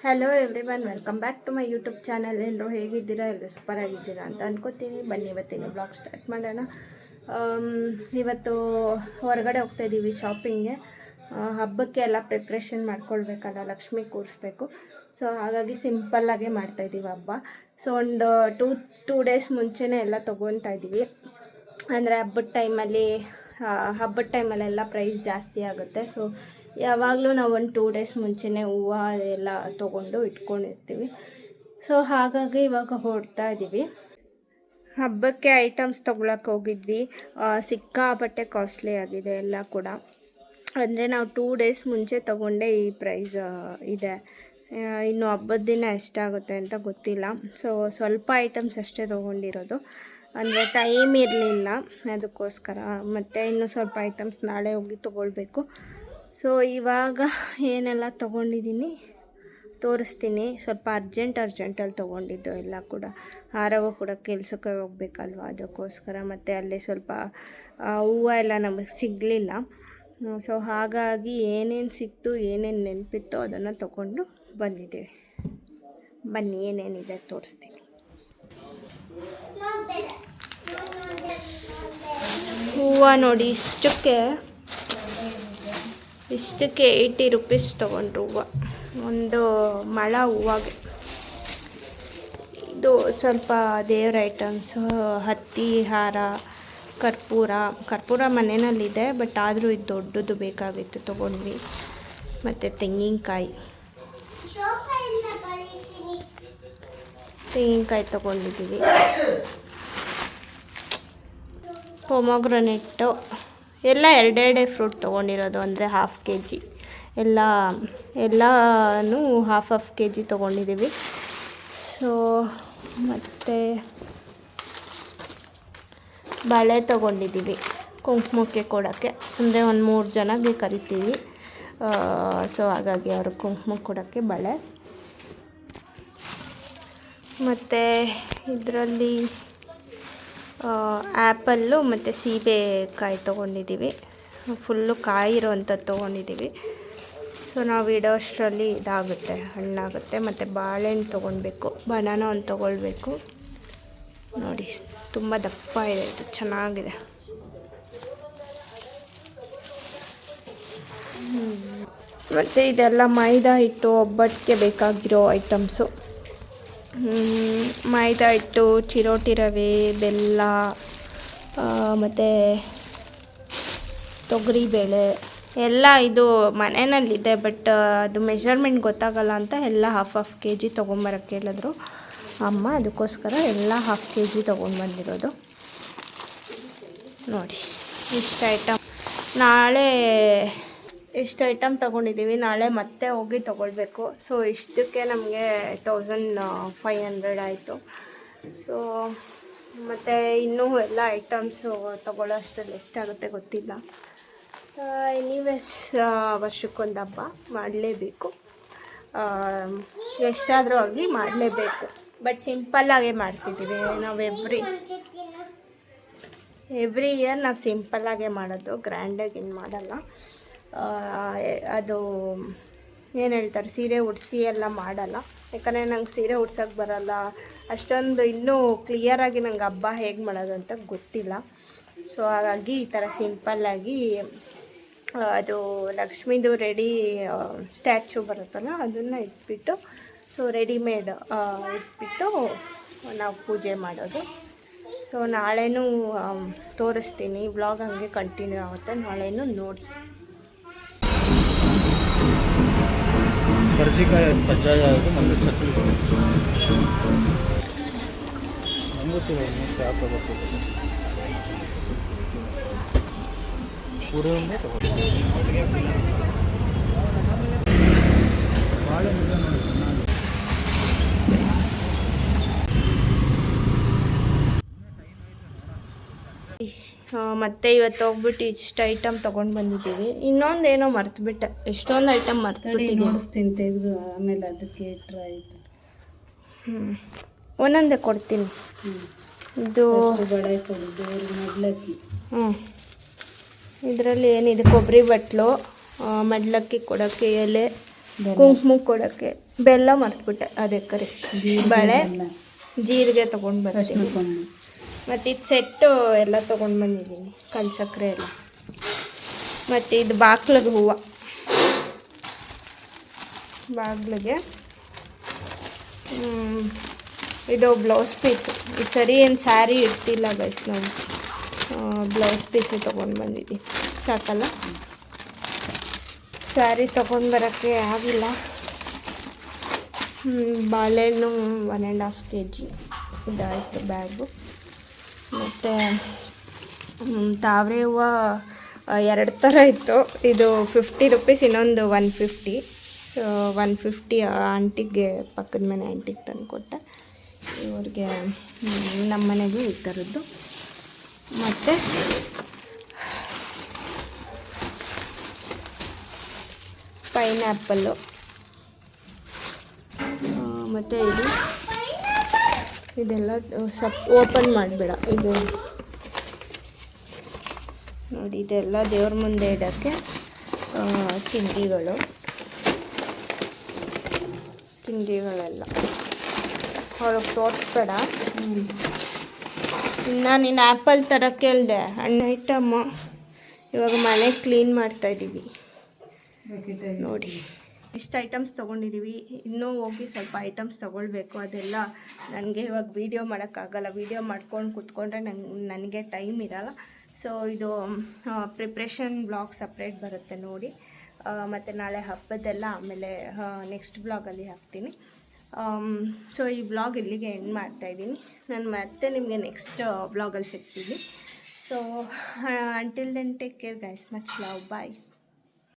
Hello everyone, welcome back to my YouTube channel. ಎಲ್ಲರೂ ಹೇಗಿದ್ದೀರಾ? ಎಲ್ಲರೂ ಸೂಪರ್ ಆಗಿದ್ದೀರಾ ಅಂತ ಅನ್ಕೋತೀನಿ. ಬನ್ನಿ ಇವತ್ತಿನ ಬ್ಲಾಗ್ ಸ್ಟಾರ್ಟ್ ಮಾಡೋಣ. ಇವತ್ತು ಹೊರಗಡೆ ಹೋಗ್ತಾಯಿದ್ದೀವಿ ಶಾಪಿಂಗ್ಗೆ. ಹಬ್ಬಕ್ಕೆ ಎಲ್ಲ ಪ್ರಿಪ್ರೇಷನ್ ಮಾಡ್ಕೊಳ್ಬೇಕಲ್ಲ, ಲಕ್ಷ್ಮಿ ಕೂರಿಸ್ಬೇಕು. ಸೊ ಹಾಗಾಗಿ ಸಿಂಪಲ್ಲಾಗೆ ಮಾಡ್ತಾಯಿದ್ದೀವಿ ಹಬ್ಬ. ಸೊ ಒಂದು ಟೂ ಡೇಸ್ ಮುಂಚೆನೇ ಎಲ್ಲ ತೊಗೊತಾ ಇದ್ದೀವಿ. ಅಂದರೆ ಹಬ್ಬದ ಟೈಮಲ್ಲೆಲ್ಲ ಪ್ರೈಸ್ ಜಾಸ್ತಿ ಆಗುತ್ತೆ. ಸೊ ಯಾವಾಗಲೂ ನಾವು ಒಂದು 2 ಡೇಸ್ ಮುಂಚೆನೇ ಹೂವು ಎಲ್ಲ ತೊಗೊಂಡು ಇಟ್ಕೊಂಡಿರ್ತೀವಿ. ಸೊ ಹಾಗಾಗಿ ಇವಾಗ ಹೊರಡ್ತಾ ಇದ್ದೀವಿ. ಹಬ್ಬಕ್ಕೆ ಐಟಮ್ಸ್ ತೊಗೊಳಕ್ಕೆ ಹೋಗಿದ್ವಿ. ಸಿಕ್ಕಾಪಟ್ಟೆ ಕಾಸ್ಟ್ಲಿ ಆಗಿದೆ ಎಲ್ಲ ಕೂಡ. ಅಂದರೆ ನಾವು 2 ಡೇಸ್ ಮುಂಚೆ ತೊಗೊಂಡೆ ಈ ಪ್ರೈಸ್ ಇದೆ. ಇನ್ನು ಹಬ್ಬದ ದಿನ ಎಷ್ಟಾಗುತ್ತೆ ಅಂತ ಗೊತ್ತಿಲ್ಲ. ಸೊ ಸ್ವಲ್ಪ ಐಟಮ್ಸ್ ಅಷ್ಟೇ ತೊಗೊಂಡಿರೋದು. ಅಂದರೆ ಟೈಮ್ ಇರಲಿಲ್ಲ ಅದಕ್ಕೋಸ್ಕರ. ಮತ್ತು ಇನ್ನೂ ಸ್ವಲ್ಪ ಐಟಮ್ಸ್ ನಾಳೆ ಹೋಗಿ ತೊಗೊಳ್ಬೇಕು. ಸೊ ಇವಾಗ ಏನೆಲ್ಲ ತೊಗೊಂಡಿದ್ದೀನಿ ತೋರಿಸ್ತೀನಿ. ಸ್ವಲ್ಪ ಅರ್ಜೆಂಟಲ್ಲಿ ತೊಗೊಂಡಿದ್ದು ಎಲ್ಲ ಕೂಡ. ಆರವೂ ಕೂಡ ಕೆಲಸಕ್ಕೆ ಹೋಗ್ಬೇಕಲ್ವ, ಅದಕ್ಕೋಸ್ಕರ. ಮತ್ತು ಅಲ್ಲೇ ಸ್ವಲ್ಪ ಹೂವು ಎಲ್ಲ ನಮಗೆ ಸಿಗಲಿಲ್ಲ. ಸೊ ಹಾಗಾಗಿ ಏನೇನು ಸಿಕ್ತು, ಏನೇನು ನೆನಪಿತ್ತು ಅದನ್ನು ತೊಗೊಂಡು ಬಂದಿದ್ದೀವಿ. ಬನ್ನಿ ಏನೇನಿದೆ ತೋರಿಸ್ತೀನಿ. ಹೂವು ನೋಡಿ, ಇಷ್ಟಕ್ಕೆ 80 ರೂಪೀಸ್ ತೊಗೊಂಡ್ರು ಹೂವು. ಒಂದು ಮಳ ಹೂವಾಗೆ. ಇದು ಸ್ವಲ್ಪ ದೇವ್ರ ಐಟಮ್ಸು, ಹತ್ತಿ ಹಾರ, ಕರ್ಪೂರ ಮನೆಯಲ್ಲಿದೆ, ಬಟ್ ಆದರೂ ಇದು ದೊಡ್ಡದು ಬೇಕಾಗಿತ್ತು, ತೊಗೊಂಡ್ವಿ. ಮತ್ತು ತೆಂಗಿನಕಾಯಿ ತೊಗೊಂಡಿದ್ದೀವಿ. ಪೊಮೊಗ್ರನೆಟ್ಟು ಎಲ್ಲ ಎರಡೆರಡೇ ಫ್ರೂಟ್ ತೊಗೊಂಡಿರೋದು. ಅಂದರೆ 1/2 kg ಎಲ್ಲನೂ 1/2 kg ತೊಗೊಂಡಿದ್ದೀವಿ. ಸೊ ಮತ್ತು ಬಳೆ ತೊಗೊಂಡಿದ್ದೀವಿ ಕುಂಕುಮಕ್ಕೆ ಕೊಡೋಕ್ಕೆ. ಅಂದರೆ ಒಂದು 3 ಜನಕ್ಕೆ ಕರಿತೀವಿ. ಸೊ ಹಾಗಾಗಿ ಅವರು ಕುಂಕುಮ ಕೊಡೋಕ್ಕೆ ಬಳೆ. ಮತ್ತು ಇದರಲ್ಲಿ ಆ್ಯಪಲ್ಲು ಮತ್ತು ಸೀಬೆಕಾಯಿ ತೊಗೊಂಡಿದ್ದೀವಿ. ಫುಲ್ಲು ಕಾಯಿ ಇರೋವಂಥದ್ದು ತೊಗೊಂಡಿದ್ದೀವಿ. ಸೊ ನಾವು ಇಡೋ ಅಷ್ಟರಲ್ಲಿ ಇದಾಗುತ್ತೆ, ಹಣ್ಣಾಗುತ್ತೆ. ಮತ್ತು ಬಾಳೆಹಣ್ಣು ತೊಗೊಳ್ಬೇಕು, ಬನಾನ ಒಂದು ತೊಗೊಳ್ಬೇಕು. ನೋಡಿ ತುಂಬ ದಪ್ಪ ಇದೆ, ಇದು ಚೆನ್ನಾಗಿದೆ. ಮತ್ತು ಇದೆಲ್ಲ ಮೈದಾ ಹಿಟ್ಟು, ಒಬ್ಬಟ್ಟಿಗೆ ಬೇಕಾಗಿರೋ ಐಟಮ್ಸು. ಮೈದಾ ಹಿಟ್ಟು, ಚಿರೋಟಿ ರವೆ, ಬೆಲ್ಲ, ಮತ್ತು ತೊಗರಿಬೇಳೆ ಎಲ್ಲ ಇದು ಮನೆಯಲ್ಲಿದೆ. ಬಟ್ ಅದು ಮೆಷರ್ಮೆಂಟ್ ಗೊತ್ತಾಗಲ್ಲ ಅಂತ ಎಲ್ಲ 1/2 kg ತೊಗೊಂಬರಕ್ಕೆ ಹೇಳಿದ್ರು ಅಮ್ಮ. ಅದಕ್ಕೋಸ್ಕರ ಎಲ್ಲ 1/2 kg ತೊಗೊಂಡ್ಬಂದಿರೋದು. ನೋಡಿ ಇಷ್ಟು ಐಟಮ್ ತೊಗೊಂಡಿದ್ದೀವಿ. ನಾಳೆ ಮತ್ತೆ ಹೋಗಿ ತೊಗೊಳ್ಬೇಕು. ಸೊ ಇಷ್ಟಕ್ಕೆ ನಮಗೆ 1500 ಆಯಿತು. ಸೊ ಮತ್ತು ಇನ್ನೂ ಎಲ್ಲ ಐಟಮ್ಸು ತೊಗೊಳ್ಳೋ ಅಷ್ಟರಲ್ಲಿ ಎಷ್ಟಾಗುತ್ತೆ ಗೊತ್ತಿಲ್ಲ. ಎನಿವೇಸ್ ವರ್ಷಕ್ಕೊಂದು ಹಬ್ಬ ಮಾಡಲೇಬೇಕು, ಎಷ್ಟಾದರೂ ಆಗಲಿ ಮಾಡಲೇಬೇಕು. ಬಟ್ ಸಿಂಪಲ್ಲಾಗೆ ಮಾಡ್ತಿದ್ದೀವಿ ನಾವು. ಎವ್ರಿ ಇಯರ್ ನಾವು ಸಿಂಪಲ್ಲಾಗೆ ಮಾಡೋದು, ಗ್ರ್ಯಾಂಡಾಗಿ ಏನು ಮಾಡಲ್ಲ. ಅದು ಏನು ಹೇಳ್ತಾರೆ, ಸೀರೆ ಉಡಿಸಿ ಎಲ್ಲ ಮಾಡಲ್ಲ. ಯಾಕಂದರೆ ನಂಗೆ ಸೀರೆ ಉಡ್ಸೋಕ್ಕೆ ಬರಲ್ಲ ಅಷ್ಟೊಂದು. ಇನ್ನೂ ಕ್ಲಿಯರಾಗಿ ನಂಗೆ ಹಬ್ಬ ಹೇಗೆ ಮಾಡೋದು ಅಂತ ಗೊತ್ತಿಲ್ಲ. ಸೊ ಹಾಗಾಗಿ ಈ ಥರ ಸಿಂಪಲ್ಲಾಗಿ ಅದು ಲಕ್ಷ್ಮೀದು ರೆಡಿ ಸ್ಟ್ಯಾಚು ಬರುತ್ತಲ್ಲ, ಅದನ್ನು ಇಟ್ಬಿಟ್ಟು, ಸೊ ರೆಡಿಮೇಡ್ ಇಟ್ಬಿಟ್ಟು ನಾವು ಪೂಜೆ ಮಾಡೋದು. ಸೊ ನಾಳೆನೂ ತೋರಿಸ್ತೀನಿ, ವ್ಲಾಗ್ ಹಂಗೆ ಕಂಟಿನ್ಯೂ ಆಗುತ್ತೆ. ನಾಳೆನೂ ನೋಡಿ. ಕರ್ಜಿಕಾಯಿ ಕಜ್ಜಾಯ ಅದು ನಮ್ಮದು ಚಕ್ಲಿ ನಮಗೊತ್ತಿಲ್ಲ ಇನ್ನಷ್ಟು ಯಾವ ತಗೋತೀವಿ. ಪೂರಿ ಉಂಡೆ ತಗೋತೀವಿ. ಮತ್ತು ಇವತ್ತು ಹೋಗ್ಬಿಟ್ಟು ಇಷ್ಟು ಐಟಮ್ ತೊಗೊಂಡು ಬಂದಿದ್ದೀವಿ. ಇನ್ನೊಂದೇನೋ ಮರ್ತುಬಿಟ್ಟೆ, ಎಷ್ಟೊಂದು ಐಟಮ್ ಮರ್ತ್ಬಿಟ್ಟಿದ್ದೀನಿ. ತೆಗೆದು ಆಮೇಲೆ ಅದಕ್ಕೆ ಇಟ್ಟರೆ ಆಯಿತು. ಒಂದೊಂದೇ ಕೊಡ್ತೀನಿ. ಇದು ಬಳೆ ಕೊಡು, ದೇವ್ರ ಮಡ್ಲಕ್ಕಿ. ಇದರಲ್ಲಿ ಏನಿದೆ, ಕೊಬ್ಬರಿ ಬಟ್ಲು, ಮಡ್ಲಕ್ಕಿ ಕೊಡೋಕ್ಕೆ ಎಲೆ, ಕುಂಕುಮಕ್ಕೆ ಕೊಡೋಕ್ಕೆ ಬೆಲ್ಲ ಮರ್ತ್ಬಿಟ್ಟೆ, ಅದೇ ಕರಿ ಬಳೆ ಜೀರಿಗೆ ತೊಗೊಂಡು ಬರ್ತೀನಿ. ಮತ್ತು ಇದು ಸೆಟ್ಟು ಎಲ್ಲ ತೊಗೊಂಡು ಬಂದಿದ್ದೀನಿ, ಕಲ್ಸಕ್ರೆ ಎಲ್ಲ. ಮತ್ತು ಇದು ಬಾಗ್ಲಿಗೆ ಹೂವು, ಬಾಗಿಲಿಗೆ ಇದು ಬ್ಲೌಸ್ ಪೀಸು. ಈ ಸರಿ ಏನು ಸ್ಯಾರಿ ಇರ್ತಿಲ್ಲ ಗೈಸ್, ನಾವು ಬ್ಲೌಸ್ ಪೀಸು ತೊಗೊಂಡು ಬಂದಿದ್ದೀವಿ. ಸಾಕಲ್ಲ, ಸ್ಯಾರಿ ತೊಗೊಂಡು ಬರೋಕ್ಕೆ ಆಗಿಲ್ಲ. ಬಾಳೆಹಣ್ಣು 1.5 kg ಇದಾಯಿತು ಬ್ಯಾಗು. ಮತ್ತು ತಾವರೆ ಹೂವು 2 ಥರ ಇತ್ತು. ಇದು 50 ರೂಪೀಸ್, ಇನ್ನೊಂದು 150. ಸೊ 150 ಆಂಟಿಗೆ, ಪಕ್ಕದ ಮನೆ ಆಂಟಿಗೆ ತಂದು ಕೊಟ್ಟೆ. ಇವ್ರಿಗೆ ನಮ್ಮ ಮನೆಗೂ ಈ ಥರದ್ದು. ಮತ್ತು ಪೈನಾಪಲ್ಲು, ಮತ್ತು ಇದೆಲ್ಲ ಓಪನ್ ಮಾಡಿಬಿಡ. ಇದು ನೋಡಿ, ಇದೆಲ್ಲ ದೇವ್ರ ಮುಂದೆ ಇಡೋಕ್ಕೆ ತಿಂಡಿಗಳೆಲ್ಲ ಅವಳಿಗೆ ತೋರಿಸ್ಬೇಡ. ನೀನು ಆ್ಯಪಲ್ ಥರ ಕೇಳಿದೆ, ಹಣ್ಣು ಐಟಮ್ಮು. ಇವಾಗ ಮನೆ ಕ್ಲೀನ್ ಮಾಡ್ತಾಯಿದ್ದೀವಿ ನೋಡಿ. ಇಷ್ಟು ಐಟಮ್ಸ್ ತೊಗೊಂಡಿದ್ದೀವಿ, ಇನ್ನೂ ಹೋಗಿ ಸ್ವಲ್ಪ ಐಟಮ್ಸ್ ತೊಗೊಳ್ಬೇಕು. ಅದೆಲ್ಲ ನನಗೆ ಇವಾಗ ವೀಡಿಯೋ ಮಾಡೋಕ್ಕಾಗಲ್ಲ. ವೀಡಿಯೋ ಮಾಡ್ಕೊಂಡು ಕೂತ್ಕೊಂಡ್ರೆ ನನಗೆ ಟೈಮ್ ಇರೋಲ್ಲ. ಸೊ ಇದು ಪ್ರಿಪ್ರೇಷನ್ ಬ್ಲಾಗ್ ಸಪ್ರೇಟ್ ಬರುತ್ತೆ ನೋಡಿ. ಮತ್ತು ನಾಳೆ ಹಬ್ಬದೆಲ್ಲ ಆಮೇಲೆ ನೆಕ್ಸ್ಟ್ ಬ್ಲಾಗಲ್ಲಿ ಹಾಕ್ತೀನಿ. ಸೊ ಈ ಬ್ಲಾಗ್ ಇಲ್ಲಿಗೆ ಎಂಡ್ ಮಾಡ್ತಾಯಿದ್ದೀನಿ. ನಾನು ಮತ್ತೆ ನಿಮಗೆ ನೆಕ್ಸ್ಟ್ ಬ್ಲಾಗಲ್ಲಿ ಸಿಗ್ತೀನಿ. So until then take care guys, much love, ಬಾಯ್.